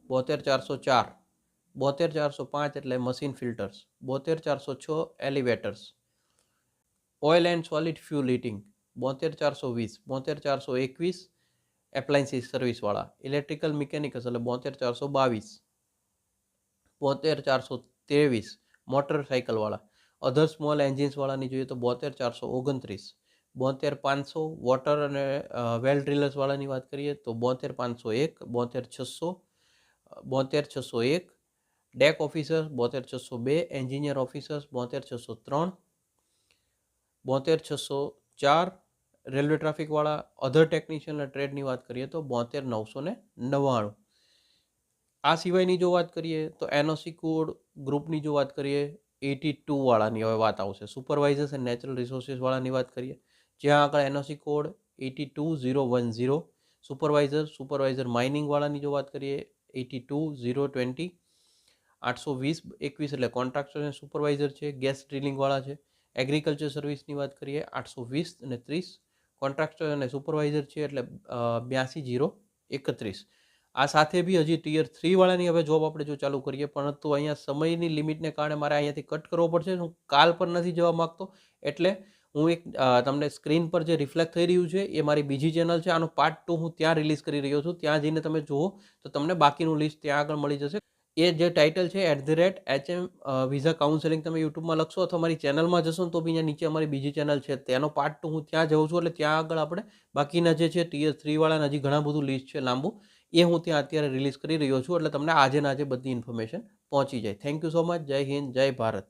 72,404, 72,405 એટલે machine filters, 72,406 elevators, oil and solid fuel heating 72,420, 72,421 appliances સર્વિસવાળા, electrical mechanicals એટલે 72,422, 72,423 મોટરસાઇકલવાળા, અધર small એન્જિન્સવાળાની જોઈએ તો 72,429, 72,500 વોટર અને વેલ ડ્રિલર્સવાળાની વાત કરીએ તો 72,501, 72,600, 72,601 deck officers 72,602, engineer officers 72,603, 72,604 railway ટ્રાફિકવાળા, અધર ટેકનિશિયન અને ટ્રેડની વાત કરીએ તો 72,999. આ સિવાયની જો વાત કરીએ તો એનઓસી કોડ ગ્રુપની જો વાત કરીએ 82 વાળાની હવે વાત આવશે. સુપરવાઇઝર્સ એન્ડ નેચરલ રિસોર્સિસ વાળાની વાત કરીએ જ્યાં આગળ એનઓસી કોડ 82,010, સુપરવાઇઝર માઇનિંગ વાળાની જો વાત કરીએ 82,020, 820-21 એટલે કોન્ટ્રાક્ટર અને સુપરવાઇઝર છે. ગેસ ડ્રિલિંગ વાળા છે. એગ્રીકલ્ચર સર્વિસની વાત કરીએ 820 અને 30 કોન્ટ્રાક્ટર અને સુપરવાઇઝર છે એટલે 82,031. આ સાથે બી હજી ટિયર 3 વાળાની હવે જોબ આપણે જો ચાલુ કરીએ, પરંતુ અહીંયા સમયની લિમિટને કારણે મારે અહીંયાથી કટ કરવો પડશે. હું કાલ પર નથી જવા માગતો, એટલે હું એક તમને સ્ક્રીન પર જે રિફ્લેક્ટ થઈ રહ્યું છે એ મારી બીજી ચેનલ છે. આનો પાર્ટ 2 હું ત્યાં રિલીઝ કરી રહ્યો છું. ત્યાં જઈને તમે જુઓ તો તમને બાકીનું લિસ્ટ ત્યાં આગળ મળી જશે. એ જે ટાઇટલ છે @HM વિઝા કાઉન્સેલિંગ તમે યુટ્યુબમાં લખશો અથવા મારી ચેનલમાં જશો ને તો બી અહીંયા નીચે અમારી બીજી ચેનલ છે તેનો પાર્ટ 2 હું ત્યાં જાઉં છું. એટલે ત્યાં આગળ આપણે બાકીના જે છે ટિયર 3 વાળાના હજી ઘણા બધું લિસ્ટ છે લાંબુ, એ હું ત્યાં અત્યારે રિલીઝ કરી રહ્યો છું. એટલે તમને આજે ને આજે બધી ઇન્ફોર્મેશન પહોંચી જાય. Thank you so much. જય હિન્દ, જય ભારત.